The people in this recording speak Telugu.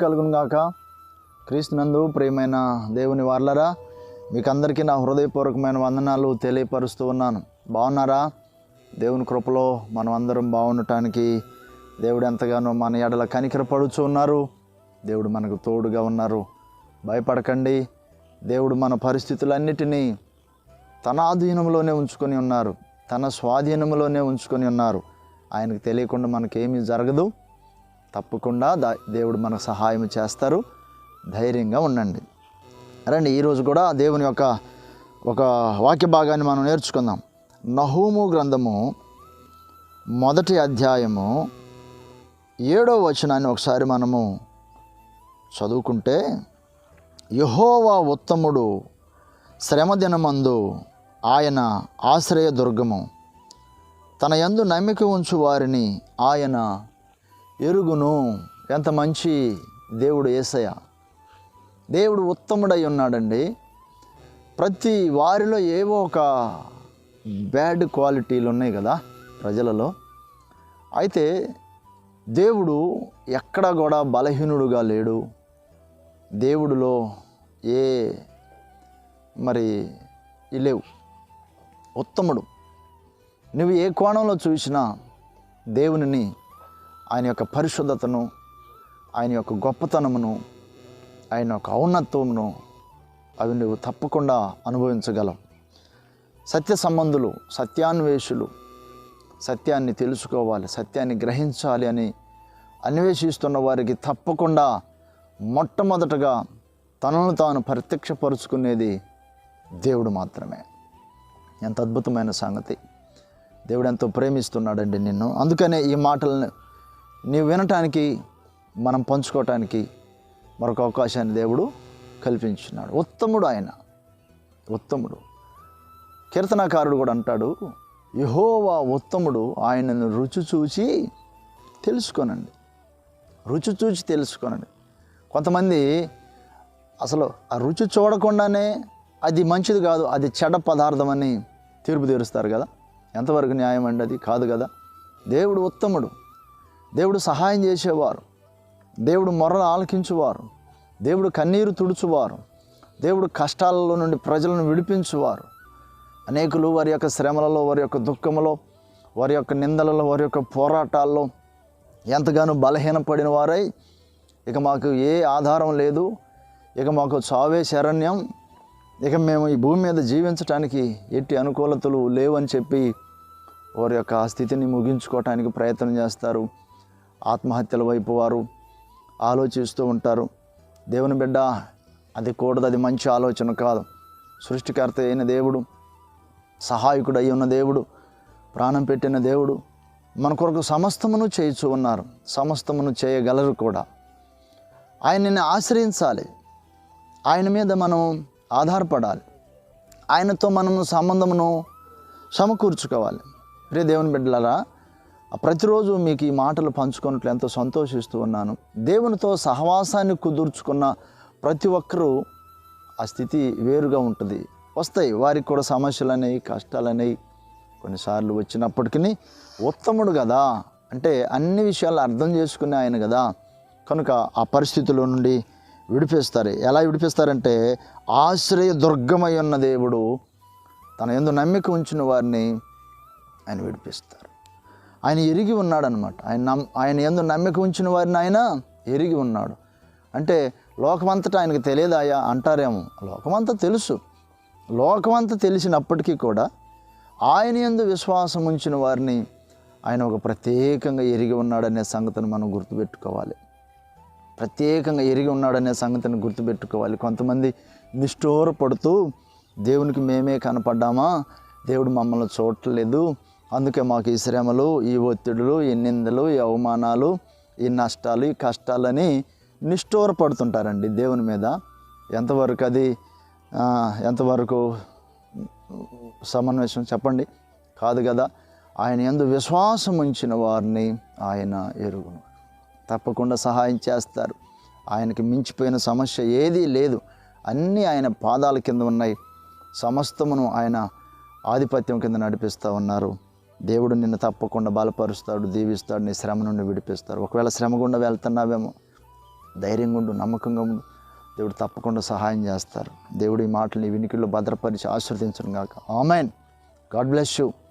కలుగును గాక. క్రీస్తునందు ప్రియమైన దేవుని వారలారా, మీకు అందరికీ నా హృదయపూర్వకమైన వందనాలు తెలియపరుస్తూ ఉన్నాను. బాగున్నారా? దేవుని కృపలో మనం అందరం బాగుండటానికి దేవుడు ఎంతగానో మన ఎడల కనికరపడుచు ఉన్నారు. దేవుడు మనకు తోడుగా ఉన్నారు. భయపడకండి. దేవుడు మన పరిస్థితులన్నిటినీ తన ఆధీనంలోనే ఉంచుకొని ఉన్నారు, తన స్వాధీనంలోనే ఉంచుకొని ఉన్నారు. ఆయనకు తెలియకుండా మనకేమీ జరగదు. తప్పకుండా దేవుడు మనకు సహాయం చేస్తారు. ధైర్యంగా ఉండండి. రండి, ఈరోజు కూడా దేవుని యొక్క ఒక వాక్య భాగాన్ని మనం నేర్చుకుందాం. నహూము గ్రంథము 1వ అధ్యాయము 7వ వచనాన్ని ఒకసారి మనము చదువుకుంటే, యెహోవా ఉత్తముడు, శ్రమదినమందు ఆయన ఆశ్రయదుర్గము, తన యందు నమ్మిక ఉంచు వారిని ఆయన ఎరుగును. ఎంత మంచి దేవుడు యేసయ్య. దేవుడు ఉత్తముడై ఉన్నాడండి. ప్రతి వారిలో ఏవో ఒక బ్యాడ్ క్వాలిటీలు ఉన్నాయి కదా ప్రజలలో. అయితే దేవుడు ఎక్కడా కూడా బలహీనుడుగా లేడు. దేవుడిలో ఏ లేవు. ఉత్తముడు. నువ్వు ఏ కోణంలో చూసినా దేవునిని, ఆయన యొక్క పరిశుద్ధతను, ఆయన యొక్క గొప్పతనమును, ఆయన యొక్క ఔన్నత్వమును అవి నువ్వు తప్పకుండా అనుభవించగలవు. సత్య సంబంధులు, సత్యాన్వేషులు సత్యాన్ని తెలుసుకోవాలి, సత్యాన్ని గ్రహించాలి అని అన్వేషిస్తున్న వారికి తప్పకుండా మొట్టమొదటగా తనను తాను ప్రత్యక్షపరుచుకునేది దేవుడు మాత్రమే. ఎంత అద్భుతమైన సంగతి. దేవుడు ఎంతో ప్రేమిస్తున్నాడండి నిన్ను. అందుకనే ఈ మాటలను నీవు వినటానికి, మనం పంచుకోవటానికి మరొక అవకాశాన్ని దేవుడు కల్పించున్నాడు. ఉత్తముడు ఆయన, ఉత్తముడు. కీర్తనాకారుడు కూడా అంటాడు, యెహోవా ఉత్తముడు, ఆయనను రుచి చూచి తెలుసుకోనండి. రుచి చూచి తెలుసుకోనండి. కొంతమంది అసలు ఆ రుచి చూడకుండానే అది మంచిది కాదు, అది చెడ్డ పదార్థం అని తీర్పు తీరుస్తారు కదా. ఎంతవరకు న్యాయం అండి? అది కాదు కదా. దేవుడు ఉత్తముడు. దేవుడు సహాయం చేసేవారు, దేవుడు మొర్రలు ఆలకించువారు, దేవుడు కన్నీరు తుడుచువారు, దేవుడు కష్టాలలో నుండి ప్రజలను విడిపించువారు. అనేకులు వారి యొక్క శ్రమలలో, వారి యొక్క దుఃఖములో, వారి యొక్క నిందలలో, వారి యొక్క పోరాటాల్లో ఎంతగానో బలహీనపడిన వారై, ఇక మాకు ఏ ఆధారం లేదు, ఇక మాకు చావే శరణ్యం, ఇక మేము ఈ భూమి మీద జీవించడానికి ఎట్టి అనుకూలతలు లేవని చెప్పి వారి యొక్క స్థితిని ముగించుకోవటానికి ప్రయత్నం చేస్తారు. ఆత్మహత్యల వైపు వారు ఆలోచిస్తూ ఉంటారు. దేవుని బిడ్డ, అది కూడదు, అది మంచి ఆలోచన కాదు. సృష్టికర్త అయిన దేవుడు, సహాయకుడు అయి ఉన్న దేవుడు, ప్రాణం పెట్టిన దేవుడు మన కొరకు సమస్తమును చేయుచు ఉన్నారు, సమస్తమును చేయగలరు కూడా. ఆయనని ఆశ్రయించాలి, ఆయన మీద మనం ఆధారపడాలి, ఆయనతో మనము సంబంధమును సమకూర్చుకోవాలి. ప్రియ దేవుని బిడ్డలారా, ప్రతిరోజు మీకు ఈ మాటలు పంచుకున్నట్లు ఎంతో సంతోషిస్తూ ఉన్నాను. దేవునితో సహవాసాన్ని కుదుర్చుకున్న ప్రతి ఒక్కరూ ఆ స్థితి వేరుగా ఉంటుంది. వస్తాయి, వారికి కూడా సమస్యలు అనేవి, కష్టాలు అనేవి కొన్నిసార్లు వచ్చినప్పటికీ ఉత్తముడు కదా, అంటే అన్ని విషయాలు అర్థం చేసుకునే ఆయన కదా, కనుక ఆ పరిస్థితుల నుండి విడిపిస్తారు. ఎలా విడిపిస్తారంటే, ఆశ్రయ దుర్గమై ఉన్న దేవుడు తన యందు నమ్మిక ఉంచిన వారిని ఆయన విడిపిస్తారు. ఆయన ఎరిగి ఉన్నాడు అనమాట. ఆయన యందు నమ్మిక ఉంచిన వారిని ఆయన ఎరిగి ఉన్నాడు. అంటే లోకమంతటా ఆయనకు తెలియదాయా అంటారేమో. లోకమంతా తెలుసు. లోకమంతా తెలిసినప్పటికీ కూడా ఆయన యందు విశ్వాసం ఉంచిన వారిని ఆయన ఒక ప్రత్యేకంగా ఎరిగి ఉన్నాడనే సంగతిని మనం గుర్తుపెట్టుకోవాలి. ప్రత్యేకంగా ఎరిగి ఉన్నాడనే సంగతిని గుర్తుపెట్టుకోవాలి. కొంతమంది నిష్ఠూరపడుతూ, దేవునికి మేమే కనపడ్డామా, దేవుడు మమ్మల్ని చూడట్లేదు, అందుకే మాకు ఈ శ్రమలు, ఈ ఒత్తిడులు, ఈ నిందలు, ఈ అవమానాలు, ఈ నష్టాలు, ఈ కష్టాలని నిష్ఠూరపడుతుంటారండి దేవుని మీద. ఎంతవరకు అది ఎంతవరకు సమన్వయం చెప్పండి? కాదు కదా. ఆయన యందు విశ్వాసం ఉంచిన వారిని ఆయన ఎరుగును. తప్పకుండా సహాయం చేస్తారు. ఆయనకి మించిపోయిన సమస్య ఏదీ లేదు. అన్నీ ఆయన పాదాల కింద ఉన్నాయి. సమస్తమును ఆయన ఆధిపత్యం కింద నడిపిస్తూ ఉన్నారు. దేవుడు నిన్ను తప్పకుండా బలపరుస్తాడు, దీవిస్తాడు, నీ శ్రమ నుండి విడిపిస్తాడు. ఒకవేళ శ్రమ గుండా వెళ్తున్నావేమో, ధైర్యంగా ఉండు, నమ్మకంగా ఉండు. దేవుడు తప్పకుండా సహాయం చేస్తారు. దేవుడి మాటలు నీ వినికిడిలో భద్రపరిచి ఆశీర్వదించును గాక. ఆమెన్. God bless you.